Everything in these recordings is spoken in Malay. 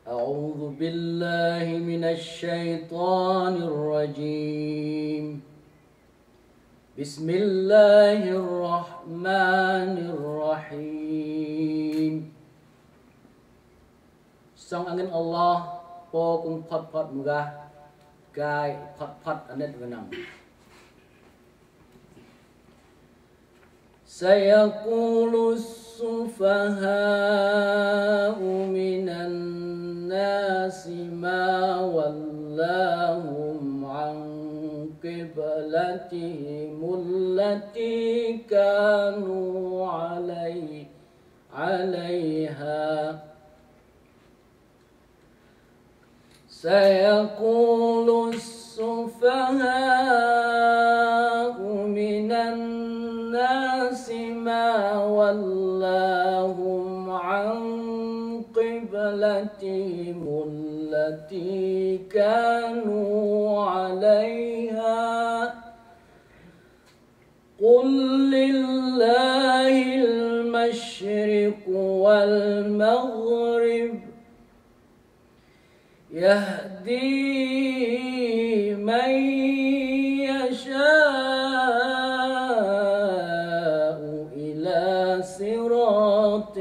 أعوذ بالله من الشيطان الرجيم بسم الله الرحمن الرحيم Song angin Allah po kung pot mugah kai pot anet wenang سيقول السفهاء من الناس ما ولاهم عن قبلتهم التي كانوا عليها سيقول السفهاء من الناس ما ولاهم عن قبلتهم التي كانوا عليها قل لله المشرق والمغرب يهدي من يشاء إلى صراط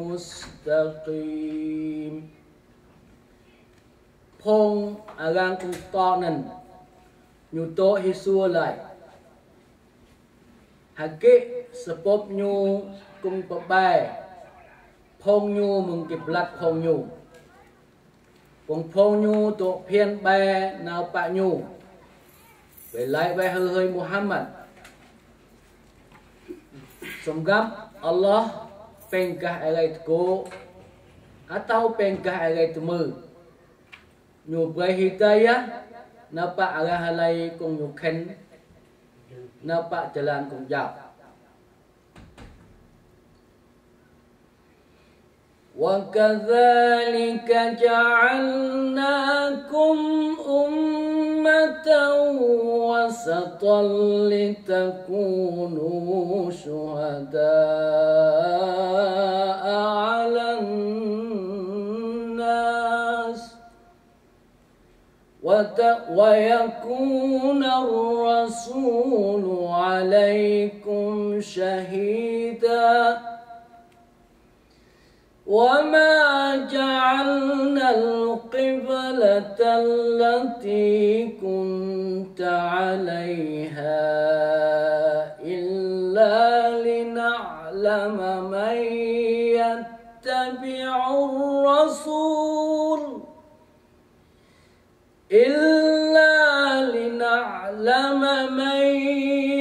مستقيم พงอารางกุตตอนั้นอยู่โตฮิซัวไลฮักเกสปบยูกุงปะแบพงยูมึงเก็บลัดพงยูพงยูตัวเพียนแบนาวปะยูไปไล่ไปเฮยมุฮัมมัดสมกับอัลลอฮ์เป็นกะอะไรตะโก atau เป็นกะอะไรตะมือยูไปฮิตายะนาปะอะไรอะไรคงยูเข็นนาปะจลานคงยาวوكذلك جعلناكم أمة وسطا لتكونوا شهداء على الناس ويكون الرسول عليكم شهيدا وما جعلنا القبلة التي كنت عليها إلا لنعلم من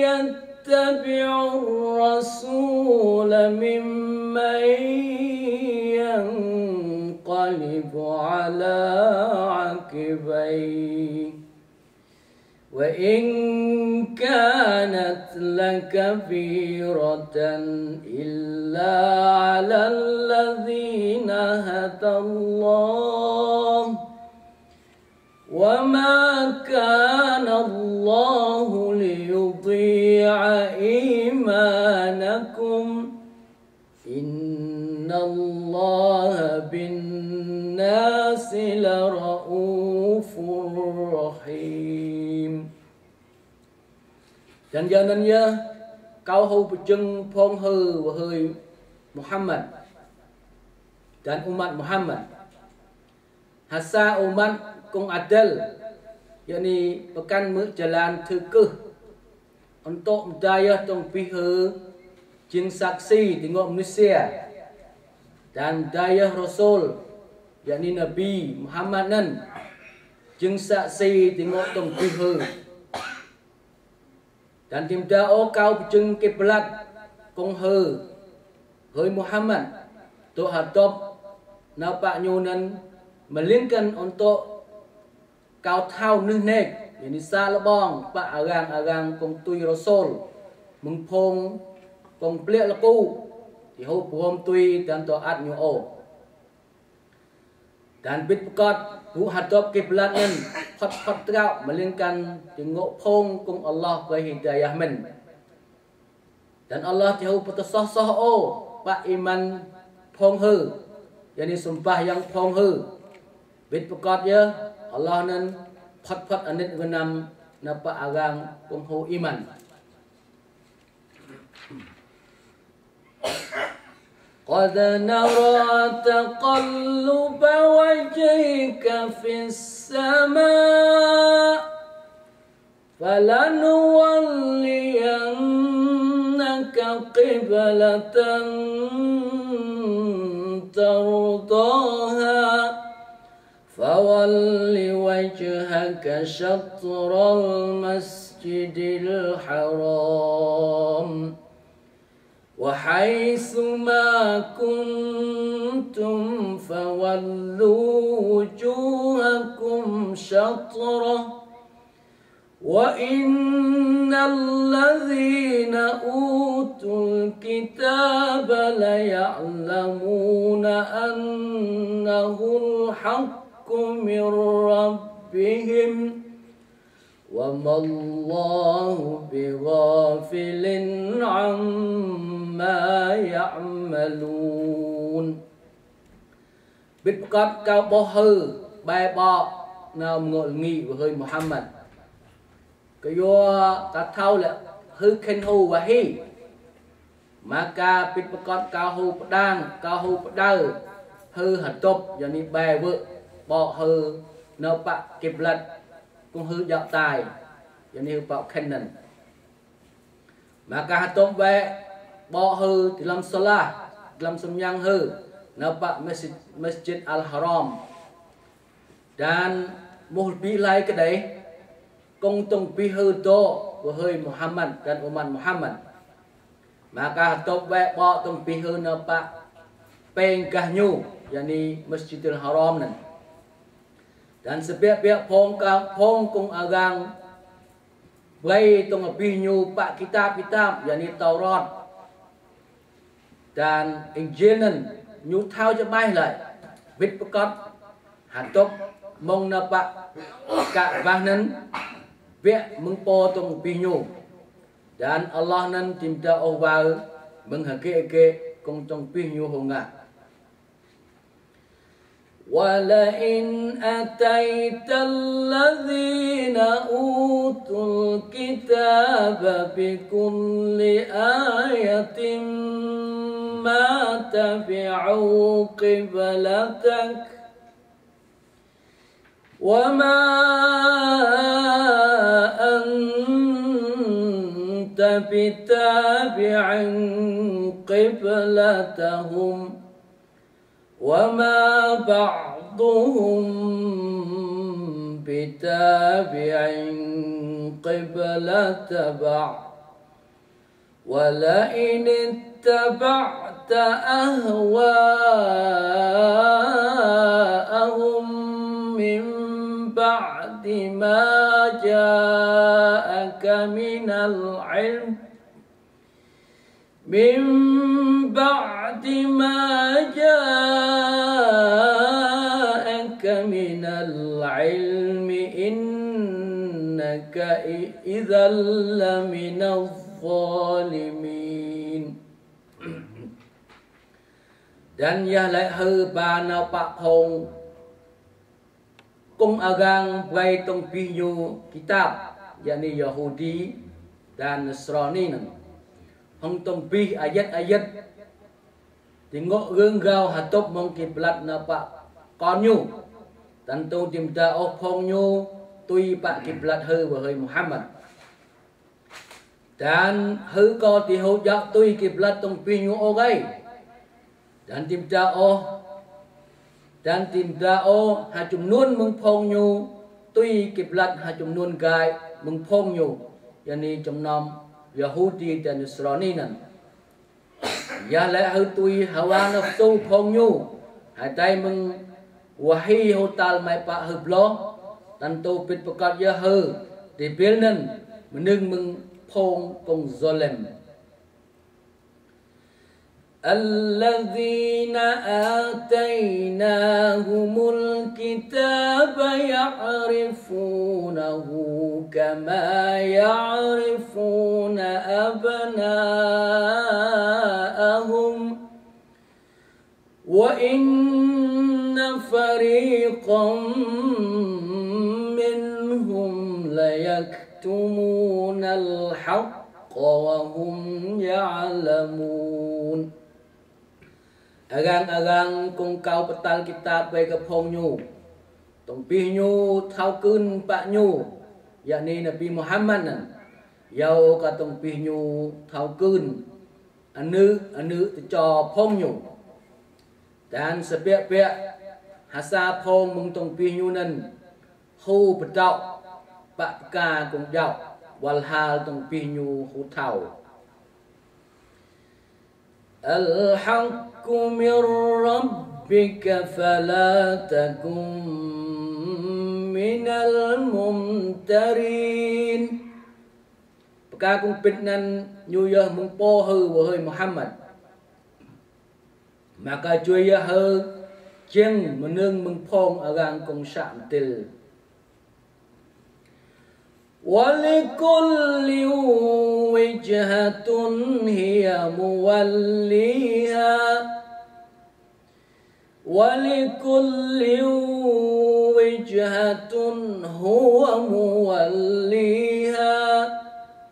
يتبع الرسول ممن ينقلب على عقبيه وإن كانت لكبيرة إلا على الذين هدى الله وما كان الله ليضيع إيمانكم إن الله بالناس لرؤوف رحيم. Dan jangannya kau hầu bejeng phong hư và hơi Muhammad dan umat Muhammad. Hasa umat kung adil, yakni pekan jalan terkeh untuk mendaya tong pihak jin saksi tengok manusia dan daya Rasul, yakni Nabi Muhammad nan jin saksi tengok tong pihak dan timda o kau jeng kiblat kung hơi Muhammad tu hatop napak nyunan melingkan untuk kau tahu nek yani salabong pa arang kong tui Rasul mengpong kong plek laku di ho puom tui dan taat nyu o dan bit pekot bu hadap kiblat nan phot trao melingkan tengok pong kong Allah ke hidayah men dan Allah ti ho putus sah o pa iman pong yakni sumpah yang phong hư biết pakot ya Allah nan phat anit genam napa agang penghu iman قد نرى تقلب وجهك في السماء فلنولينك قبلة ترضاها فول وجهك شطر المسجد الحرام وحيث ما كنتم فولوا وجوهكم شطره وإن الذين أوتوا الكتاب ليعلمون أنه الحق من ربهم وما الله بغافل عما يعملون biết cất cao bó hư bài bọ nào ngồi nghị của hơi Muhammad cái vô ta thâu là hư khen hù và hi maka biết cất cao hù đang cao hù đau hư hạt tốt giờ ni bài vợ bọ hư nợ bạc kịp lật cũng hư dạo tài giờ ni bọ khen nần maka hạt tốt về bọ hư thì làm salah làm sembahyang hư nampak Masjid Al-Haram dan muhbi lai ke đấy công tung pi hư to của hơi Muhammad dan umat Muhammad maka top ve bo tung pi hư nampak peng kahnya yakni Masjid Al-Haram nan dan sebiak-biak phong kung agang bay tung pi nyu pak kitab yakni Taurat dan Injil nan nhu thao cho bay lại biết pakot hạt tốt mong na pak cả vang nan vẽ mừng po tung pi nhu dan Allah nan tìm ta ô vào mừng hà kê công tung pi nhu hồng ngạ وَلَئِنْ أَتَيْتَ الَّذِينَ أُوتُوا الْكِتَابَ بِكُلِّ آيَةٍ مَا تَبِعُوا قِبْلَتَكَ وَمَا أَنْتَ بِتَابِعٍ قِبْلَتَهُمْ وما بعضهم بتابع قبلة بعض ولئن اتبعت أهواءهم من بعد ما جاءك من العلم من بعد ما جاءك من العلم إنك إذا لمن الظالمين dan ya lại hư ba na pak hong kung agang vai tong pinyu kitab yakni Yahudi dan Nasrani nan hong tong pi ayat-ayat tengok gengau hatop mong kiblat na pak konyu tentu timta oh phongyu tui pak kiblat hư và hơi Muhammad dan hư ko ti ho jak tui kiblat tong pi nyu ogai dan timta ha chum nun mong phongyu tui kiblat ha chum nun gai mong phongyu yani chum nom Yahudi dan Nasrani nan ya lại hư tui hawa nafsu phongyu hai tay mừng wahi hotal mai pa hư blo tentu pit pakot ya hư ti bil nan menung mừng phong kong zolem الذين آتيناهم الكتاب يعرفونه كما يعرفون أبناءهم wa inna fariqam minhum la yaktumuna al-haqqa wa hum ya'lamun. Arang-arang kong kau petal kitab baik kepong nyu tong pih nyu thau kun pak nyu yakni Nabi Muhammad nan yau ka tong pih nyu thau kun anu cho phong nyu dan sepiak-piak hasa phong mung tong pih nyu nan hu pedau pak ka kong jau walhal tong pih nyu hu thau al-haqqu min rabbika fala takum minal mumtarin. Perkara kong pit nan nyuyah mung po hư wahai Muhammad. Maka chuyah hư cheng menung mung phong arang kong sạm til. وَلِكُلِّ وِجْهَةٌ هِيَ مُوَلِّيهَا وَلِكُلِّ وِجْهَةٌ هُوَ مُوَلِّيهَا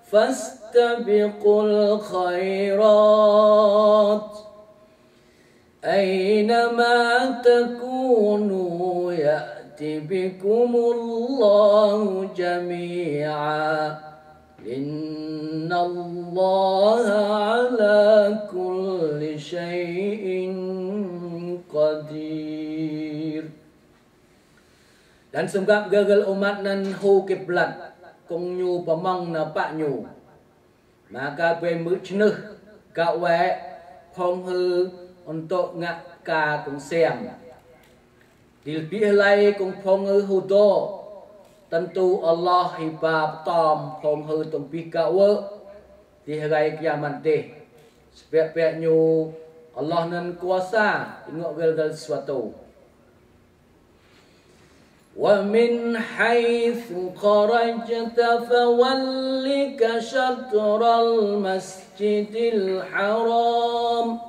فَاسْتَبِقُوا الْخَيْرَاتِ أَيْنَمَا تَكُونُوا بكم الله جميعا إن الله على كل شيء قدير. Dan sebab gagal umat nan hu kiblat kong nyu pamang na pak nyu maka pe mu chnuh ka we phong hư untuk ngak ka kong xem. Dilpih lai kong phong hư hu to tentu Allah hibab tom phong hư tong pi ka we di hari kiamat deh sepek-pek nyu Allah nan kuasa tengok gal-gal sesuatu. Wa min haitsu kharajta fawallika syatral masjidil haram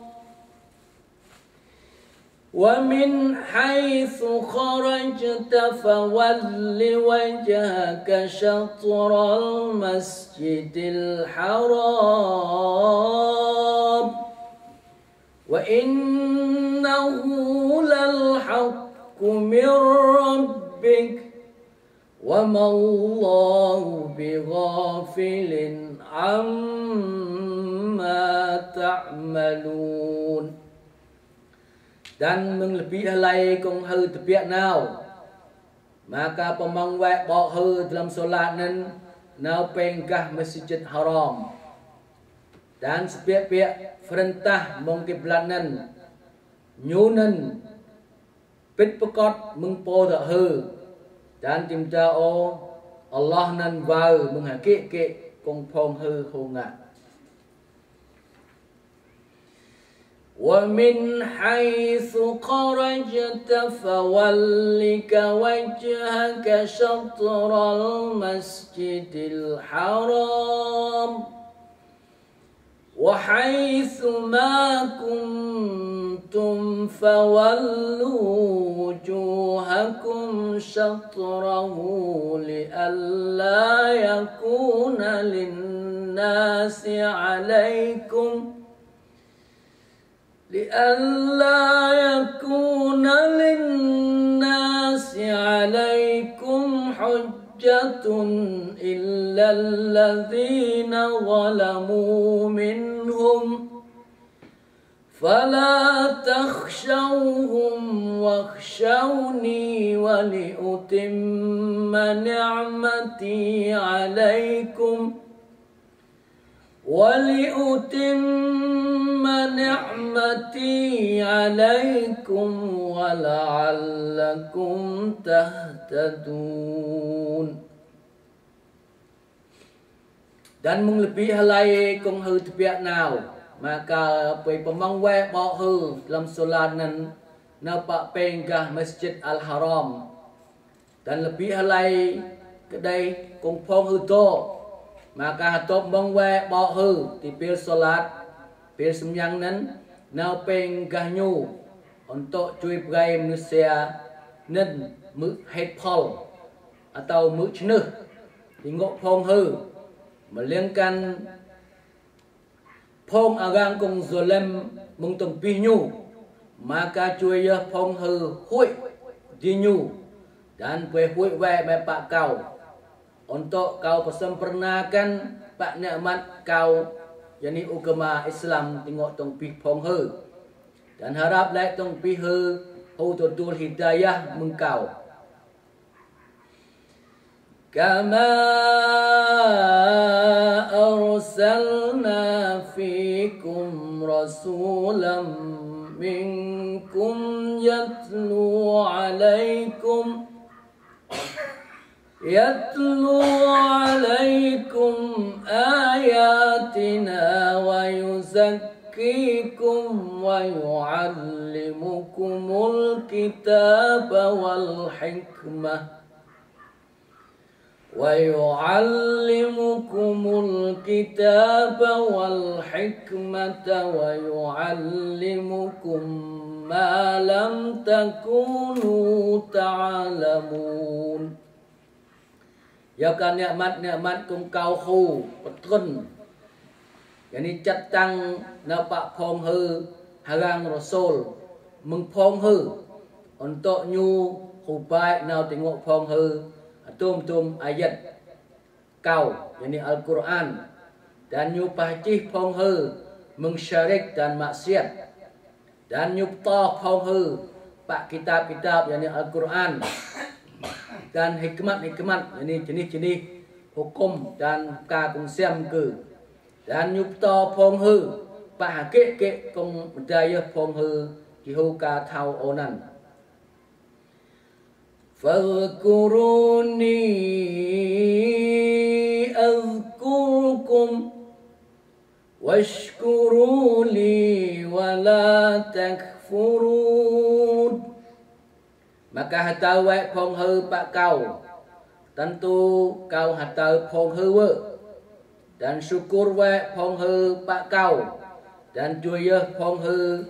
وَمِنْ حَيْثُ خَرَجْتَ فَوَلِّ وَجْهَكَ شَطْرَ الْمَسْجِدِ الْحَرَامِ وَإِنَّهُ لَلْحَقُّ مِنْ رَبِّكَ وَمَا اللَّهُ بِغَافِلٍ عَمَّا تَعْمَلُونَ. Dan menglebih halai kong hư tepiak nau maka pemang wek bok hư dalam solat nan nau penggah Masjid Haram dan sepiak-piak perintah mong kiblat nan nyunan pit pekot meng po dak hư dan timta o Allah nan vau menghakik ke kong phong hư honga. وَمِنْ حَيْثُ خَرَجْتَ فَوَلِّكَ وَجْهَكَ شَطْرَ الْمَسْجِدِ الْحَرَامِ وَحَيْثُ مَا كُنْتُمْ فَوَلُّوا وُجُوهَكُمْ شَطْرَهُ لِئَلَّا يَكُونَ لِلنَّاسِ عليكم حجة إلا الذين ظلموا منهم فلا تخشوهم واخشوني ولأتم نعمتي عليكم ولعلكم تهتدون. Dan menglebih halai kong hư tepiak nau maka pe pemang we bok hư dalam solat nan napak penggah Masjid Al-Haram dan lebih halai kedai kong phong hư to maka hatop mong we bok hư ti pil solat pil semyang nan nau penggah nyu untuk cui perai manusia nên mực hết phol atau mực cheneh tengok phong hư melainkan phong agang kong zolam mengtong pinyu maka cui ya phong hư hui dinyu dan kue hui we pak kau untuk kau persempurnakan pak nikmat kau yakni agama Islam tengok tong pi phong hư dan harap lai tong pi hư hu tutul hidayah mengkau kama arsalna fikum rasulam minkum yatlu alaikum ayatina wa yuzakkikum wa yu'allimukumul kitaba wal hikmah wa yu'allimukum ma lam takunu ta'lamun. Ya kan nikmat kong kau khu betul. Yani chất tăng na pak phong hư harang rasul meng phong hư untuk nyu hubai nau tengok phong hư tum ayat kau yani Al-Quran dan nyu pahcih phong hư meng syirik dan maksiat dan nyu ta phong hư pak kitab-kitab yani Al-Quran dan hikmat ini jenis-jenis hukum dan ka kong xem cử dan nyupto phong hư pak ke kong daya phong hư ki hu ka thau onan fadhkuruni azkurkum washkuru li wa la takfurun. Maka hatau wek phong hư pak kau tentu kau hatau phong hư we dan syukur wek phong hư pak kau dan juya phong hư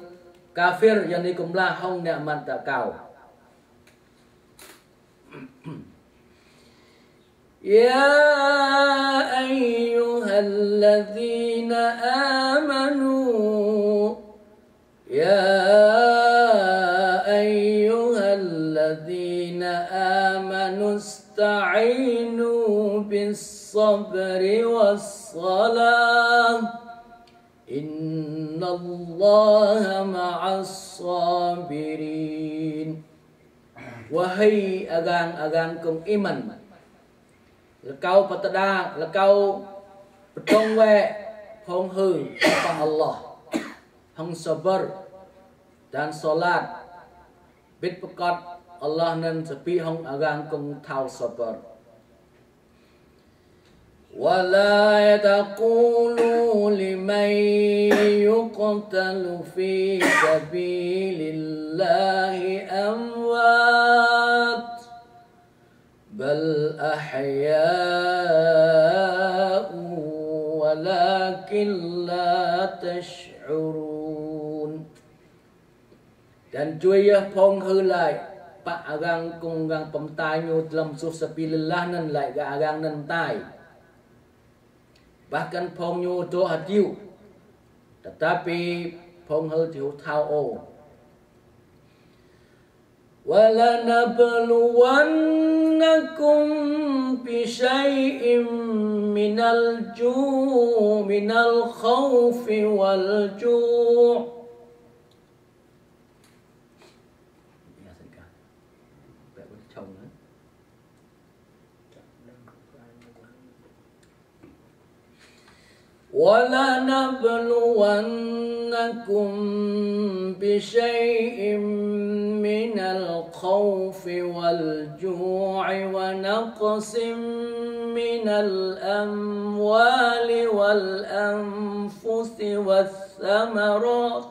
kafir yang ni kumlah hong nikmat tak kau. Ya ayyuhalladzina amanu ista'inu bis-sabri was-salah innallaha ma'as-sabirin. Wahai agang-agang kong iman, lekau patadang, lekau petong we phong hư apa Allah hong sabar dan solat bit pekat Allah nan sepi hong agang kong thau sabar. Wala taqulu liman yuqtalu fi sabilillahi amwat bal ahya'u walakin la tash'urun. Dan juya phong hư lại pak agang kong gang pemtai nyu dalam suh sabilillah nan lại ga agang nan tai. Bahkan phong nyu do hatiu tetapi phong hư tiu thao o. Wala nabluwannakum bi syai'in minal khawfi wal ju'. وَلَنَبْلُوَنَّكُمْ بِشَيْءٍ مِّنَ الْخَوْفِ وَالْجُوعِ وَنَقْصٍ مِّنَ الْأَمْوَالِ وَالْأَنفُسِ وَالثَّمَرَاتِ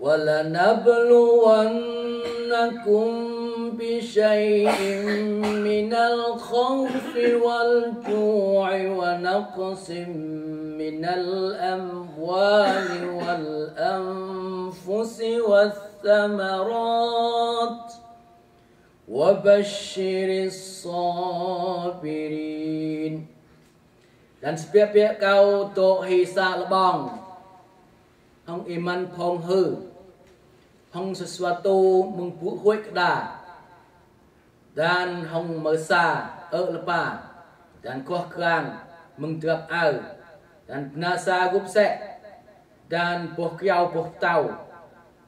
وَلَنَبْلُوَنَّكُمْ بشيء من الخوف والجوع ونقص من الأموال والثمرات وبشر الصابرين. Dan setiap kau tok hisab lebang hong iman phong hư hong sesuatu mengpuhui kedah dan hong mersa lepa dan kuah kerang mengterap au dan penasa gupsek dan poh kiau poh tau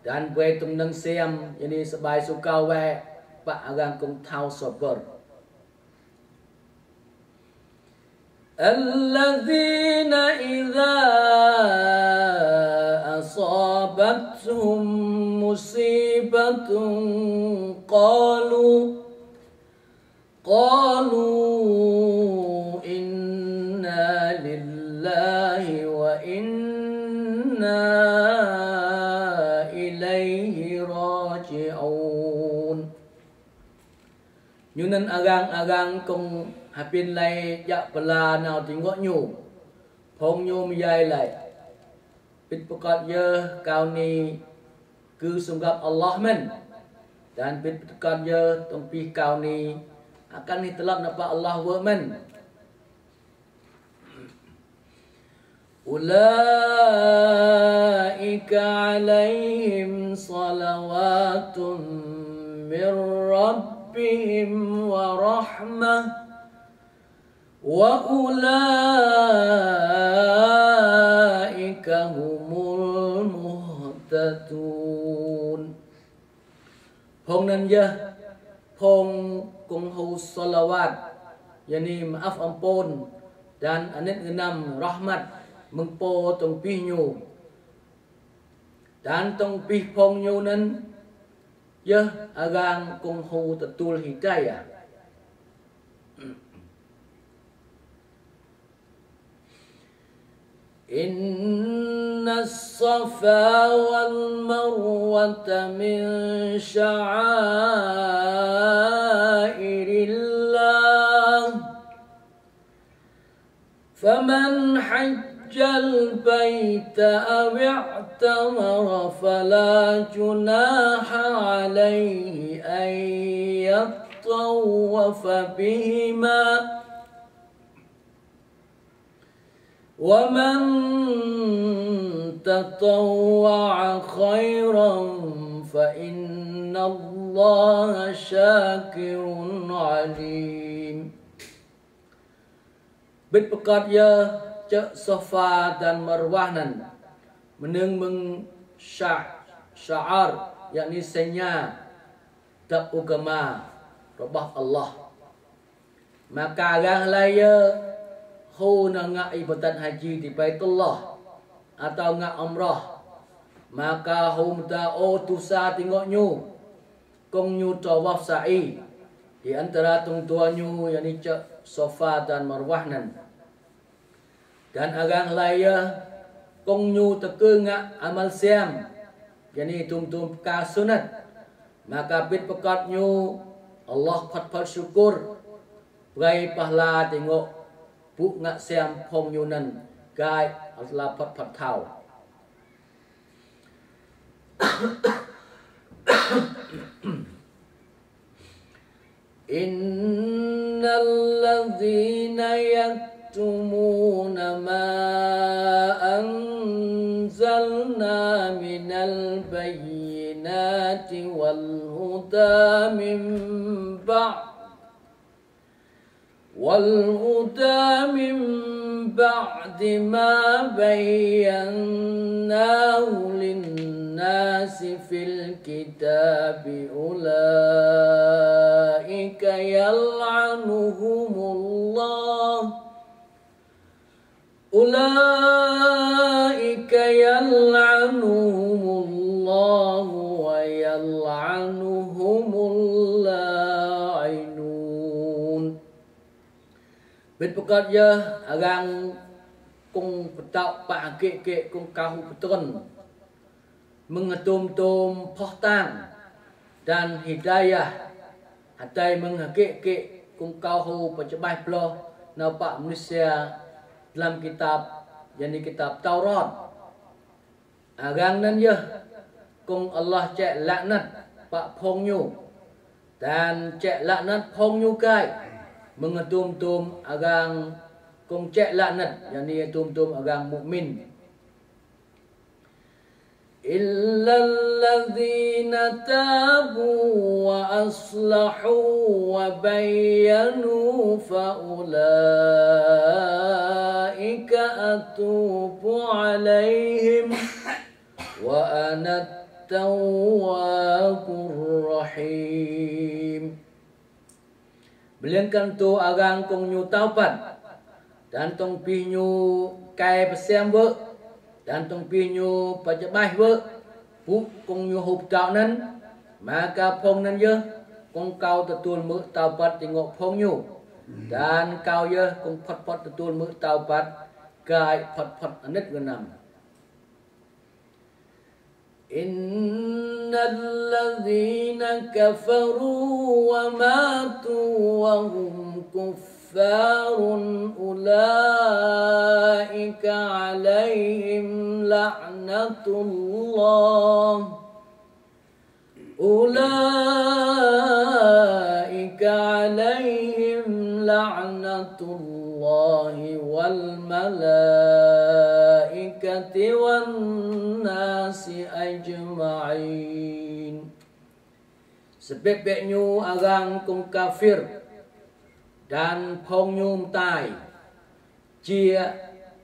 dan buai tum nang siam yani sebai sukau we pak agang kong tau sabar. الذين إذا أصابتهم مصيبة قالوا إنا لله وإنا إليه راجعون. Như nên agang kong hapin lai yak pela nào tinggot nyu phong nyu miyai lai pit pekat ye kau ni ku sunggap Allah men dan pit pekat ye tong pi kau ni akan ni telap nampak Allah wa men. Ulaika alaihim salawatun min rabbihim wa rahmah wa ulaika humul muhtadun. Phong nan ya phong kung hu salawat yani maaf ampun dan anet enam rahmat mengpo tong pi nyu dan tong pi phong nyu nan ya agang kung hu tatul hidayah. إن الصفا والمروة من شعائر الله فمن حج البيت أو اعتمر فلا جناح عليه أن يطوف بهما ومن تطوع خيرا فإن الله شاكر عليم. Bit pekat ya cek Safa dan Marwah nan meneng meng syaar yakni senya tak agama robah Allah maka agang laya hu na ngak ibadat haji di Baitullah atau ngak umrah maka hu mta o tusa tengok nyu kong nyu tawaf sa'i di antara tung tua nyu yani cek Safa dan Marwah nan dan agang laya kong nyu teke ngak amal siam yani tum ka sunat maka bit pekat nyu Allah phat syukur gai pahla tengok Buk ngak siam phong yunan gai Allah phat thau. Innal ladzina yaktumuna ma anzalna minal bayyinati wal huda min والهدى من بعد ما بيناه للناس في الكتاب أولئك يلعنهم الله ويلعنهم اللائنون. Bit pekat ya agang kung petak pak ke kung kahu petun mengetum-tum pohtang dan hidayah hatai menghakik kung kahu pecebah ploh nampak manusia dalam kitab yani kitab Taurat agang nan ya kong Allah cek laknat pak phong nyu dan cek laknat phong nyu kai mengetum-tum agang kong cek laknat yani tum-tum agang mukmin illa alladhina tabu wa aslahu wa bayyanu fa ulaika atubu alaihim wa ana tawwabur rahim. Beliangkan tu agang kong nyu taupat dan tong pi nyu kai pesem vợ dan tong pi nyu pajabai vợ pu kong nyu hub tau nan maka phong nan ye kong kau tetul mu taupat tengok phong nyu dan kau ye kong pot tetul mu taupat kai pot anet genam. Innal ladzina kafaru wa matu wa hum kuffarun ulaika alaihim la'natullah wal malaikati wan nasi ajma'in. Sebab-sebabnya orang kong kafir dan phong nhum tai chia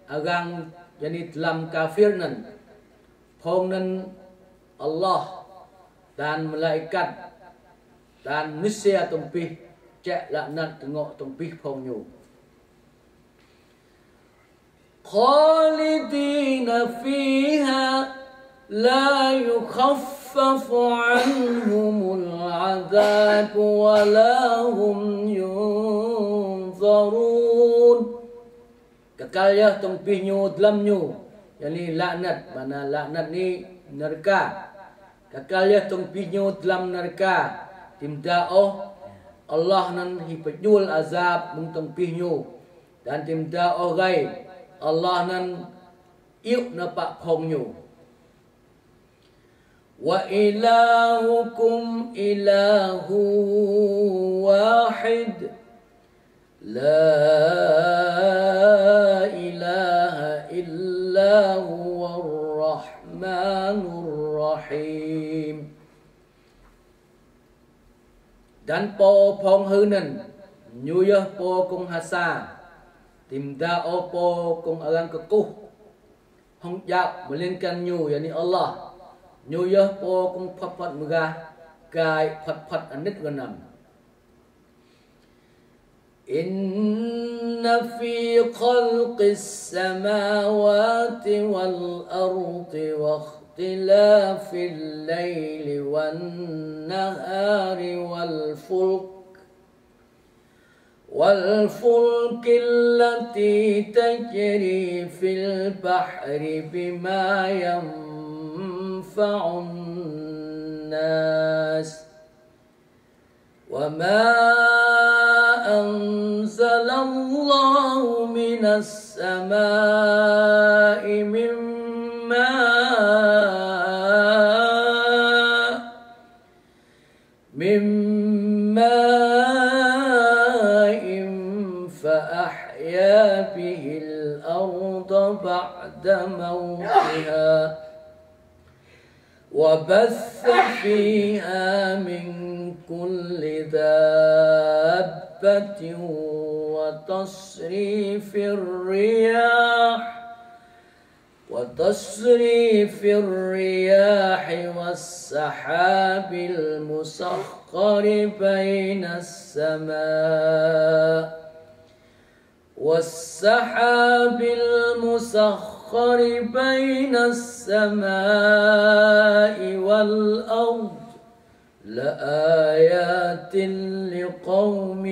orang jadi dalam kafir nan phong nan Allah dan malaikat dan manusia tumpih cek laknat tengok tumpih phong nyu khalidina fiha la yukhaffafu anhumul azab wa la hum yunzarun. Kekal ya tumpih nyu dalam nyu yani laknat mana laknat ni neraka. Kekal ya tumpih nyu dalam neraka timda Allah nan hipajul azab mung tumpih nyu dan timda gai Allah nan iuk na pak phong nyu. Wa ilahukum ilahu wahid la ilaha illa huwar rahmanur rahim. Dan po phong hư nan nyu ya po kong hasa timda opo kong orang kekuh hong jap melainkan nyu yani Allah nyu ya po kong phat megah kai phat anit ganam. Inna fi khalqis samawati wal ardi wa ikhtilafil layli wan nahari wal والفلك التي تجري في البحر بما ينفع الناس وما أنزل الله من السماء من فأحيا به الأرض بعد موتها وبث فيها من كل دابة وتصريف الرياح والسحاب المسخر بين السماء والأرض لآيات لقوم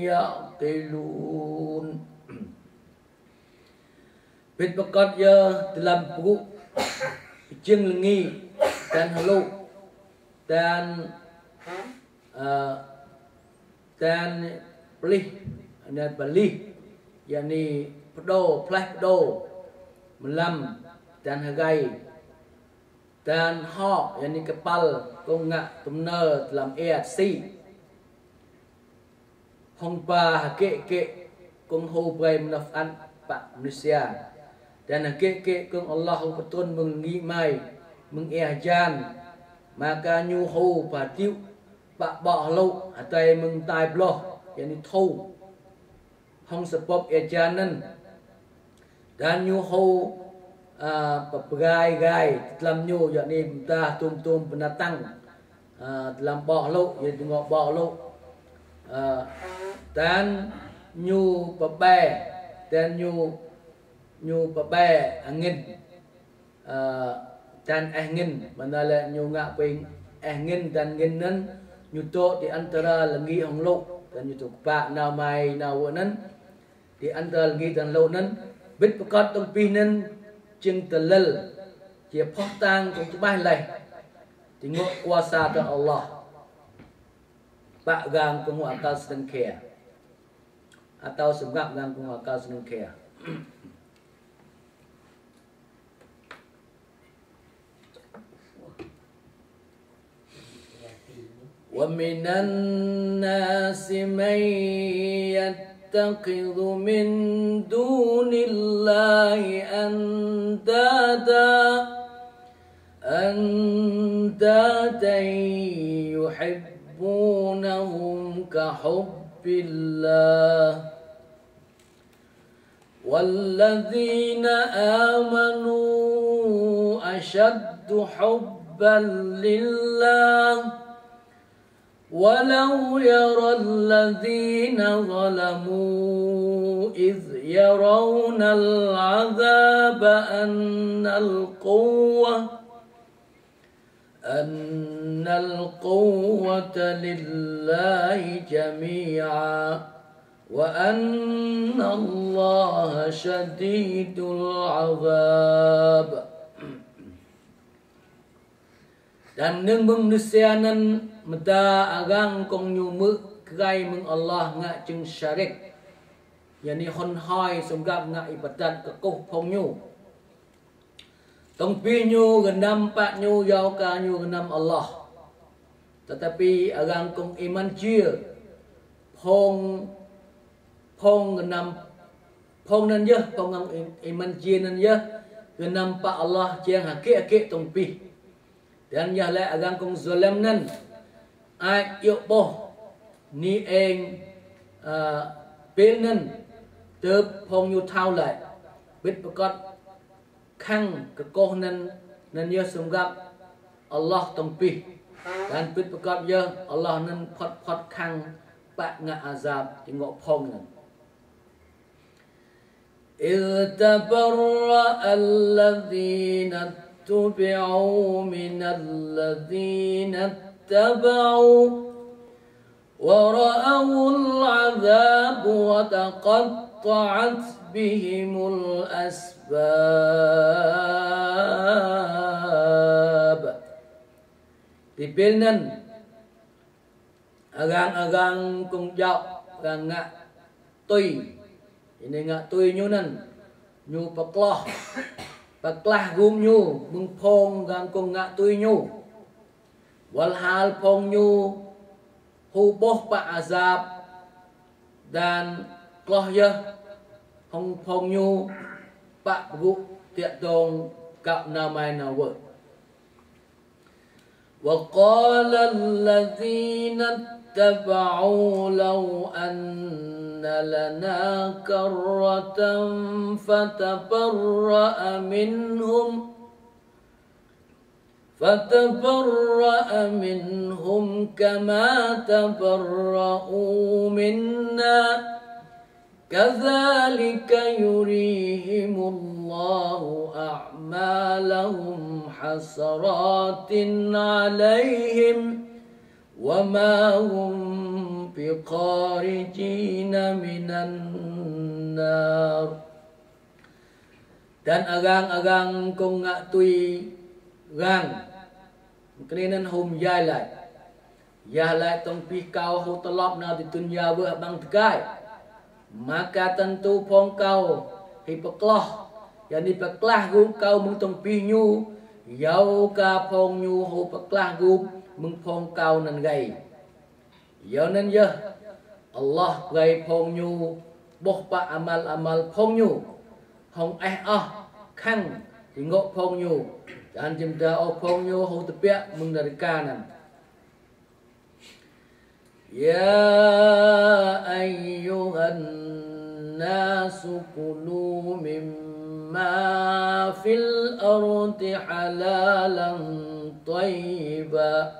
يعقلون. Bet bekat ya dalam perut jeng lengi dan halu dan pelih dan balih yakni pedo melam dan hagai dan ha yakni kapal kong ngak tumner dalam air sea hong pa hakik kong ho brai menafan pak manusia dan hakik kong Allah petun mengi mai mengiajan maka nyu ho pa tiu pak ba lo atai meng tai bloh yakni thau hong sebab ijanan dan nyu ho peperai dalam nyu yakni entah tum binatang dalam bawah laut ia tengok bawah laut dan nyu pebai dan nyu pebai angin dan angin manala nyu ngak ping angin dan nginan nyu tok di antara lengi hong laut dan nyu tok pak na mai na wonan di antara lengi dan laut nan bit pekat tong pi nan chừng telel chia phok tang kong chbai lai tengok kuasa dari Allah pak gang kong akal sedang kia atau sebab gang kong akal sedang kia wa minan nasi may يتخذ من دون الله أندادا يحبونهم كحب الله والذين آمنوا أشد حبا لله ولو يرى الذين ظلموا إذ يرون العذاب أن القوة لله جميعا وأن الله شديد العذاب. Dan nâng mừng manusia nan meda agang kong nyu mực gai mừng Allah ngak chừng syarik yani hon hai sumgap ngak ibadat kekoh phong nyu tong pi nyu genam pak nyu yau ka nyu genam Allah tetapi agang kong iman chia phong genam phong nan je phong ngang iman chia nan je genam pak Allah chiang hakik tong pi dan ya lai agang kong zalam nan ai yêu boh ni eng bên nan tớp phong nhu thao lại biết bakot khang ke koh nan ya sumgap Allah tong pi dan biết bakot ya Allah nan phot khang pak nga azab tengok phong nan iltabarra alladhina اتبعوا من الذين اتبعوا ورأوا العذاب وتقطعت بهم الأسباب. Dipilnan agang kong jauh agang ngak tui ini ngak tui nyunan nyu paklah Paklah gum nyu mung phong gang kong ngak tui nyu walhal phong nyu huboh pak azab dan klah ya hong phong nyu pak gu tiak dong kap namai nawa wa qala alladhina اتبعوا لو أن لنا كرة فتبرأ منهم كما تبرؤوا منا كذلك يريهم الله أعمالهم حسرات عليهم وما هم بخارجين من النار. Dan agang kong ngak tui gang kerenan hum yai lai tong pi kau hu telop na di dunia we bang tegai maka tentu phong kau hi peklah yani peklah gu kau mung tong pi nyu Dầu ca phong nhu hô bạc lah gục mừng phong cao nên gây. Dầu nên dơ Allah gây phong nhu bốc bạc amal phong nhu hong khăn thì ngộ phong nhu. Dan cinta phong nhu hô tập biak mừng dari kanan. Ya ayyuhan nasu kulu mimma fil ardi halalan tayyiba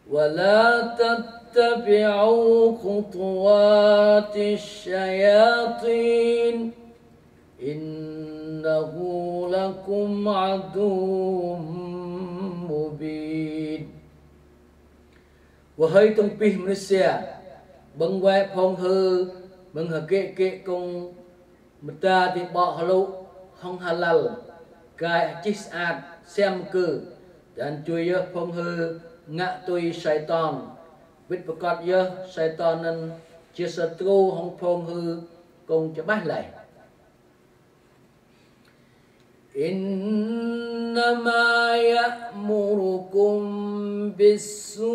wa la tattabi'u khutuwati syayatin innahu lakum aduwwum mubin. Wahai tumpih manusia, bengwe phong hư mừng hờ kệ cùng mata thì bỏ halu hong halal kai chis ad xem cư dan chui yo phong hư ngạ tui syaitan vítประกอบ yo syaitan nên chia satru hong phong hư cùng cho bát lại. Innama ya'murukum bis-su'i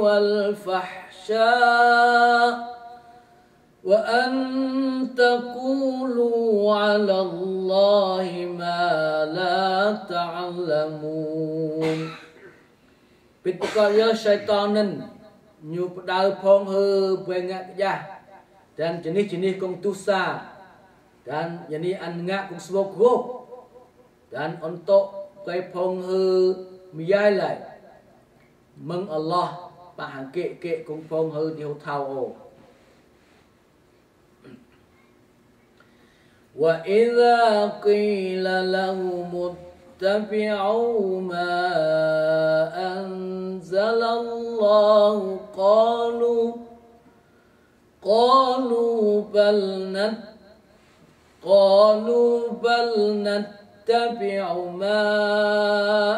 wal-fahsya' wa an taqulu 'ala Allahi ma la ta'lamun. Vítประกอบ yo syaitan nên nyu đau phong hư về ngạ jah dan jenis-jenis kong dosa. Dan yani angak kung sebab dan untuk kai phong hư miyai lại mừng Allah pa hàng kệ kung phong hư thì thao ô. Wa idza qila lahum ittabi'u ma anzala Allah qalu bal nattabi'u ma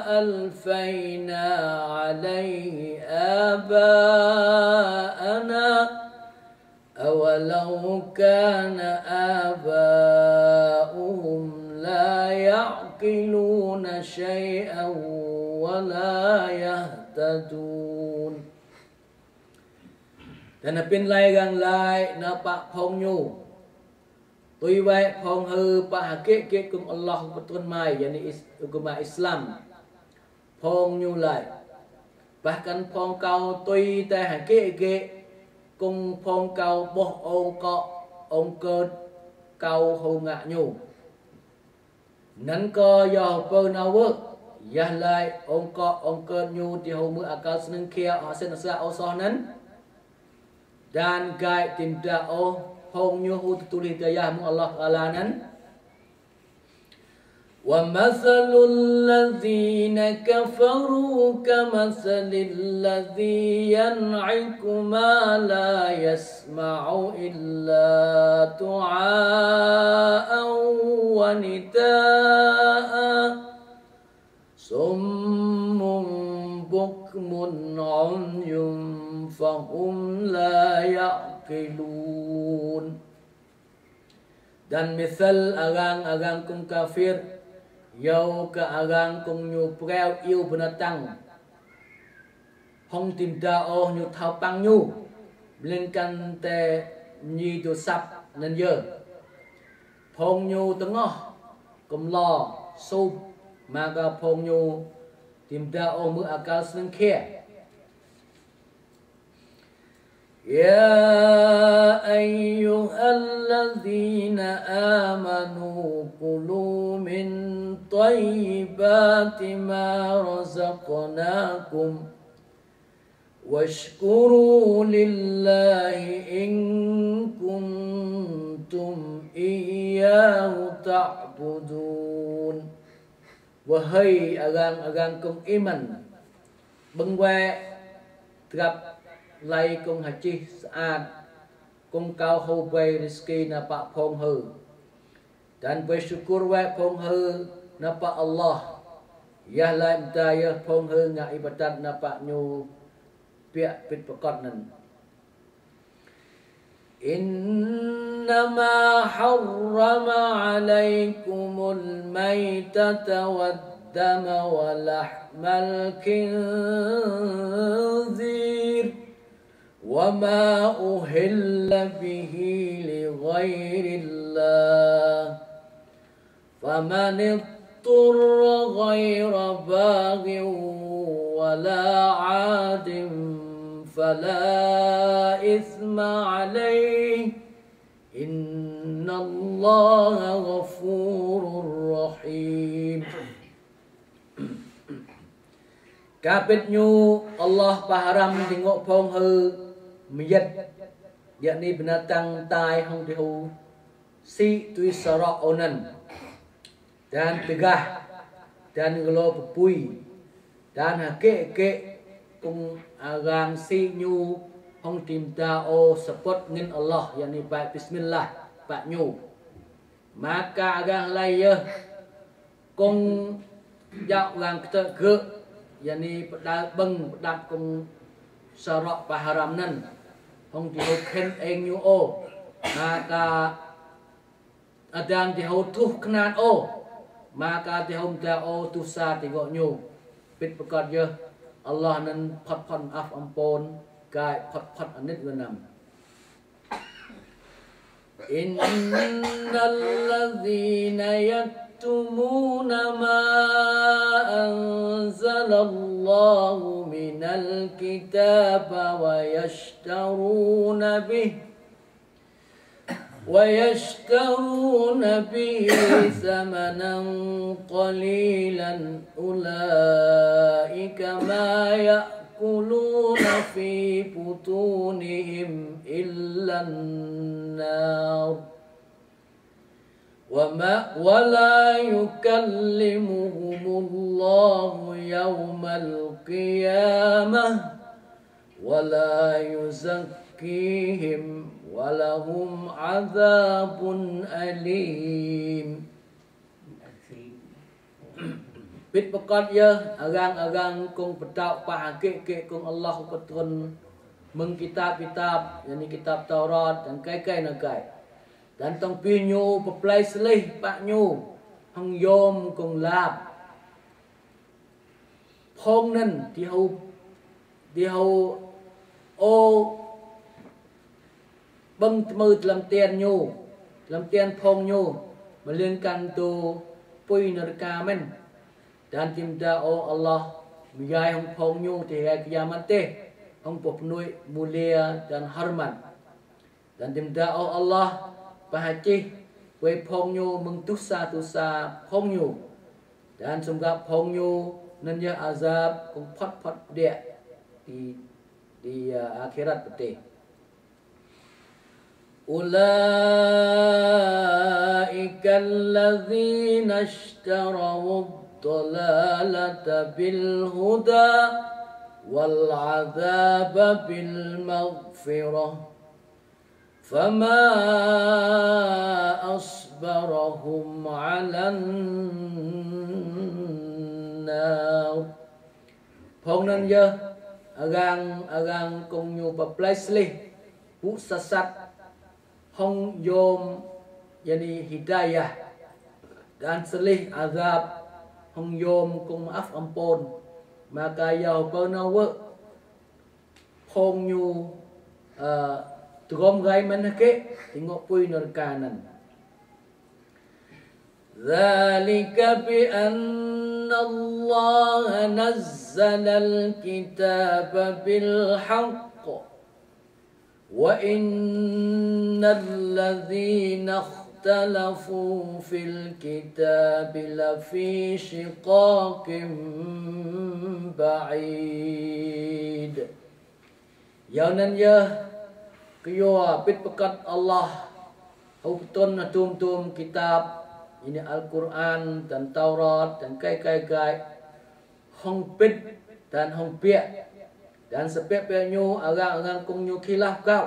alfayna alayhi aba'ana awalau kana aba'uhum la ya'qiluna shay'an wa la yahtadun. Dan pin lai gang lai na pak phong nhu. Tuy vậy phong hư pa hakik cùng Allah betul mai yani agama Islam phong nhu lại bahkan phong kau tuy ta hakik cùng phong kau boh ông cơ kau hô ngạ nhu nắn co do pơ nào vợ ya lại ông cơ nhu thì hô mưa akal seneng kia họ sẽ nasa oso nắn dan gai tìm ra ô phong nhu hu tulis daya mu Allah Taala nan wa mathalul ladzina kafaru kamathalil ladzi yan'iku ma la yasma'u illa du'a'an wa nida'a summun bukmun 'umyun fahum la ya'qilun. Dan misal agang kung kafir yau ka agang kung nyu preo yêu binatang hong tim dao nyu thao pang nyu liên can te nyi tu sap nên dơ phong nyu tengah kum lo su maka phong nyu tim dao mu akal seneng kia. يا أيها الذين آمنوا كلوا من طيبات ما رزقناكم واشكروا لله إن كنتم إياه تعبدون. Wahai agang-agangkum iman, bengwe terap lai kung haji saat kung kau hô về rizki na pak phong hư dan bersyukur wa phong hư na pak Allah ya lai mtaya phong hư nga ibadat na pak nyu piak pit pakot nan. إنما حرم عليكم الميتة والدم ولحم الخنزير وما أهل به لغير الله فمن اضطر غير باغ ولا عاد فلا إثم عليه إن الله غفور رحيم. Kapitnya Allah paharam tengok phong hư miyat, yakni binatang tai hong dihu si tui sarak onan dan tegah dan gelo pepui dan hakik kung agang si nyu hong tim ta o sepot ngin Allah, yakni baik bismillah pak nyu maka agang layah kung jak lang kita ke yakni beng pedap kung sarak paharam nan hong dihu khen eng nyu o maka adang dihu tuh kenan o maka dihu ta o tu sa tengok nyu pit pekat je Allah nan phot af ampon kai phot anit wenam. Innal ladzina yaktumuna ma anzalallahu minal kitaba wa yashtaruna به ثمنا قليلا أولئك ما يأكلون في بطونهم إلا النار ولا يكلمهم الله يوم القيامة ولا يزكيهم walahum azabun alim. Bit pekat ya agang kong petau pahakik kong Allah ketun mengkitab-kitab, yakni kitab Taurat dan kai-kai nakai. Dan tong pinyu peplai selih pak nyu hang yom kong lap. Phong nan dihu o bưng mư làm tiền nhu làm tiền phong nhu mà liên can tu pui neraka men dan timda o Allah bigai hong phong nyu thì hai kiamat hong penuh mulia dan hormat dan timda o Allah bahaci we phong nyu meng tusa phong nyu dan semoga phong nyu nanya azab kong phot dia di akhirat peti. أولئك الذين اشتروا الضلالة بالهدى والعذاب بالمغفرة فما أصبرهم على النار. Phong nan je agang kong nyu paplai slih bu sesat hong yom yani hidayah dan selih azab hong yom kong maaf ampun maka yau penawa phong nyu trom gai manake tengok pui nerkanan. Dzalika bi anna Allah nazzala al-kitaba bil haqq وَإِنَّ الَّذِينَ اخْتَلَفُوا فِي الْكِتَابِ لَفِي شِقَاقٍ بَعِيدٍ. Yanan ya kyo pit pekat Allah hubtun tum kitab ini Al-Quran dan Taurat dan kai hong pit dan hong piak dan sepek nyu arang kong nyu khilaf kau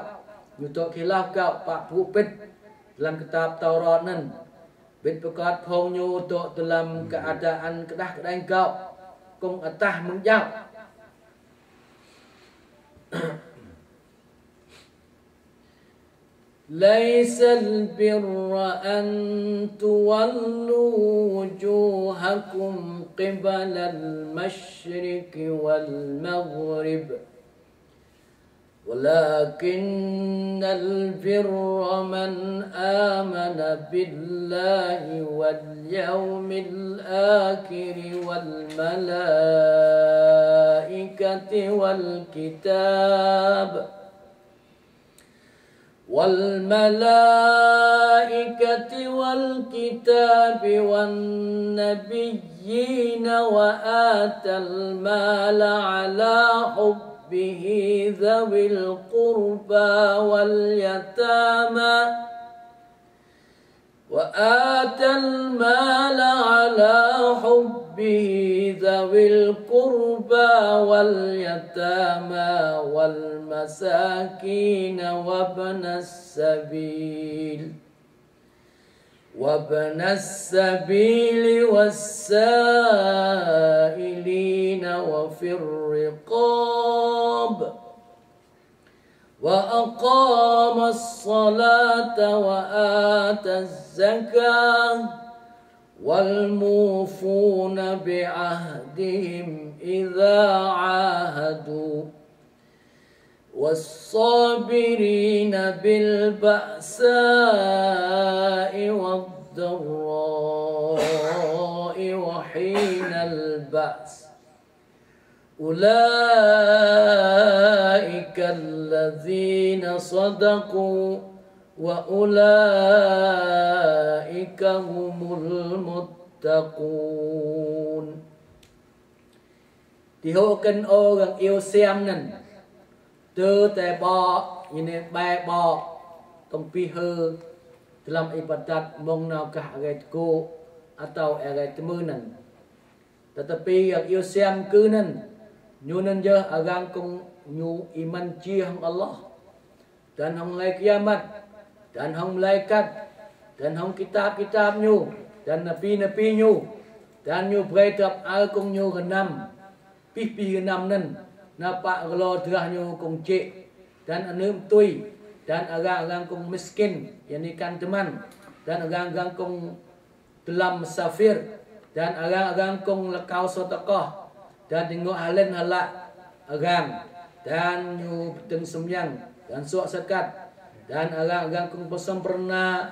nyu tok khilaf kau pak pu pit dalam kitab Taurat nan pit pekat phong nyu tok dalam keadaan kedah kedai kau kong atah mengjau ليس البر أن تولوا وجوهكم قبل المشرق والمغرب ولكن البر من آمن بالله واليوم الآخر والملائكة والكتاب والنبيين وآتى المال على حبه ذوي القربى واليتامى والمساكين وابن السبيل والسائلين وفي الرقاب وأقام الصلاة وآتى الزكاة والموفون بعهدهم إذا عاهدوا والصابرين بالبأساء والضراء وحين البأس أولئك الذين صدقوا وأولئك هم المتقون. Thì hô kênh ô gần yêu xem nè từ tè bò ini bay bò tong pi hơ dalam ibadat mong nào cả gai ko atau gai temu nan. Tetapi yang yêu xem cứ nan nyu nan je agang kong nyu iman chi hang Allah dan hang lai kiamat dan hang malaikat dan hang kitab nyu dan nabi nyu dan nyu beretap al kong nyu genam pi genam nan napa gelo derah nyu kong cek dan anum tui dan agang kong miskin yani kan teman dan agang kong dalam musafir dan agang kong lekau sotakoh dan tengok halen halak agang dan nyu beteng semyang dan suak sekat dan agang kong pesempurna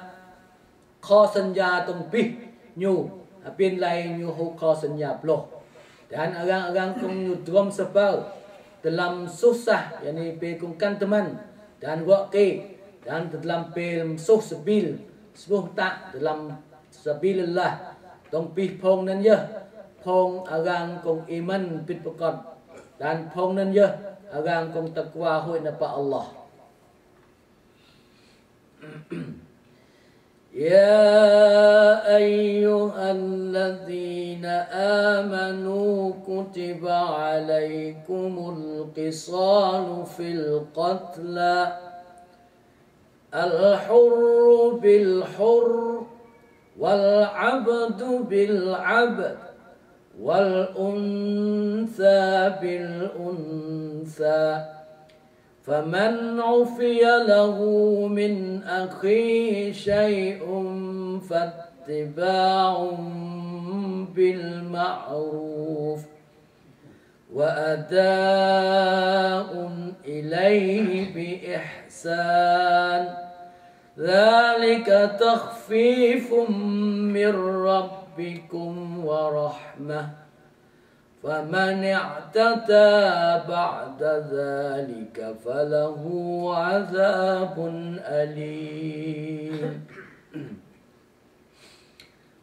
kho senja tong pi nyu apin lai nyu hu kho senja ploh dan agang kong nyu drom sepal dalam susah yani pe kong kan teman dan waqi dan dalam pe suh sebil sebuh tak dalam sabilillah tong pi phong nan je phong agang kong iman pit pekot dan phong nan je agang kong takwa hoi napa Allah. Ya ayyuhalladzina amanu kutiba alaikumul qisalu fil qatla al-hurru bil hurr wal 'abdu bil 'abd wal untha bil untha faman 'ufiya lahu min akhihi shay'un fattiba'un bil ma'ruf wa ada'un ilayhi bi ihsan ذلك تخفيف من ربكم ورحمة فمن اعتدى بعد ذلك فله عذاب أليم.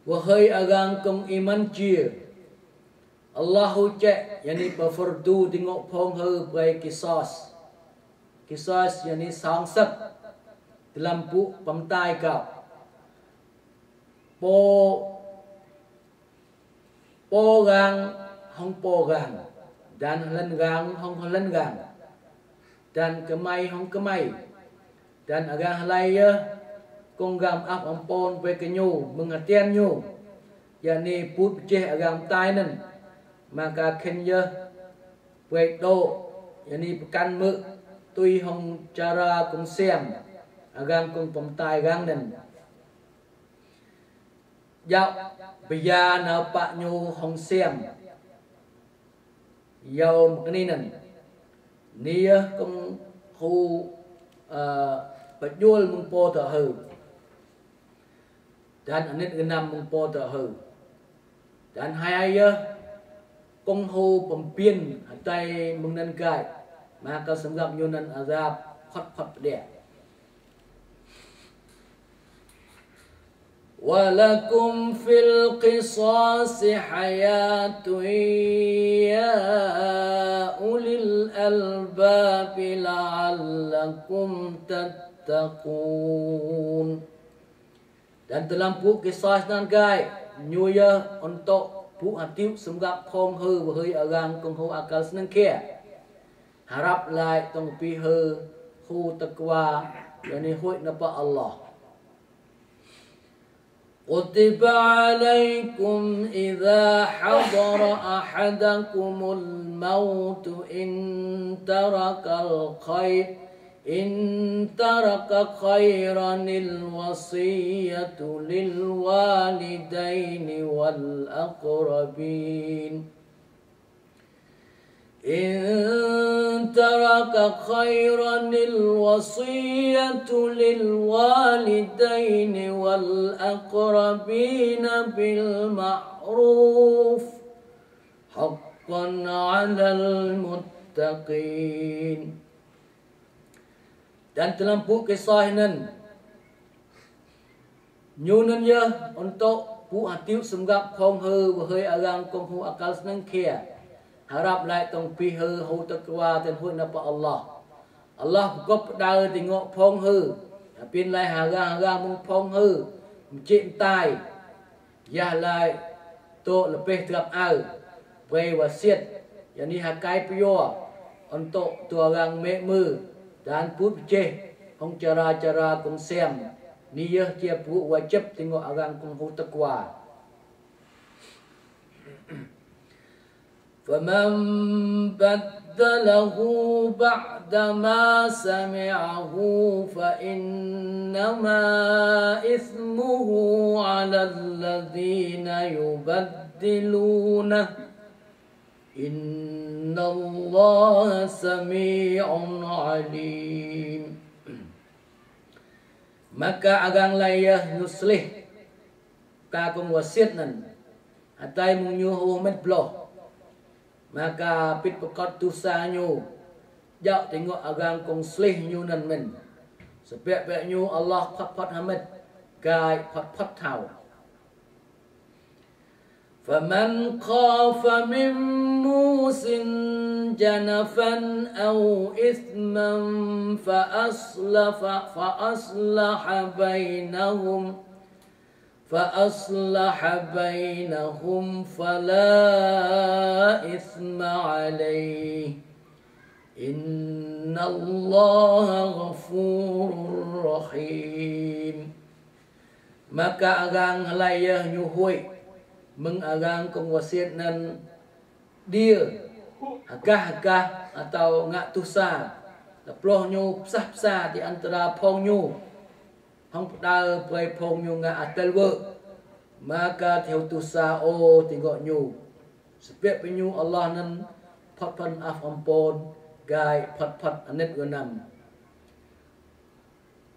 Wahai agangkong iman chia Allahu cek yani berfardu tengok phong hơ bai kisas yani sang sat dalam pu pemtai kau po gang hong po gang dan len gang hong len gang dan kemai hong kemai dan agang halai ya kong gam ap ampon pe kenyu mengatian nyu yani put ceh agam tai nan maka khen ya pe do yani pekan mu tui hong cara kong siam agang kong pemtai gang nen dạo bây giờ nào pak nyu hong xem yau cái nen nia kong hu penjual mengpo tak hư dan anit genam mengpo tak hư dan hai ayah kong hu pempian hatai mengnan kai maka semgap nyunan azab khot dia walakum fil qisas hayatun ya ulil albab la'allakum tattaqun. Dan terlampu kisah nan gai nyuya untuk bu atiu semgap phong hư và hơi agang kong hu akal senang kia harap lại tong pi hư hu takwa yani hui napa Allah. كتب عليكم إذا حضر أحدكم الموت إن ترك خيرا الوصية للوالدين والأقربين إن ترك خيرا الوصية للوالدين والأقربين بالمعروف حقا على المتقين. Dan terlampu kisah nan nyunan ya untuk bu atiu semgap phong hư và hơi agang kong hu akal senang kia harap lại tong pi hư hu takwa dan hu napa Allah. Allah gop đau tengok phong hư pin lai haga mung phong hư cim tai ya lai to lebih terap au we wasiat yani hakai pio untuk tu orang mekmu dan put je hong cara kong sem niyah dia pu wajib tengok orang kong hu takwa. فمن بدله بعدما سمعه فإنما إثمه على الذين يبدلونه إن الله سميع عليم. Maka agang layah nuslih ka kong wasiat nan hatai munyuh met bloh maka pit pekot dosa nyu jak tengok agang kong slih nyu nan men sepek nyu Allah phat hamid gai phat thau. Faman khafa min musin janafan aw ithman fa aslaha bainahum fala ithma alayh innallaha ghafurur rahim. Maka agang halayah nyuhui mengagang kong wasiat nan dia hakah atau ngak tusa leploh nyu psah di antara phong nyu hong đau play phong nyu ngak atel work maka theo tusa tengok nyu sebab nyu Allah nan phat af ampun gai phat anet gunam.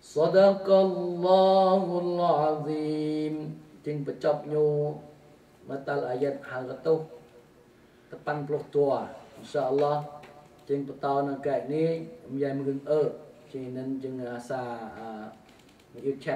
Sadaqallahul azim. Ting pecop nyu matal ayat 182 insyaallah jeng petau nang kai ni yai mừng ching nan jeng asa yêu chat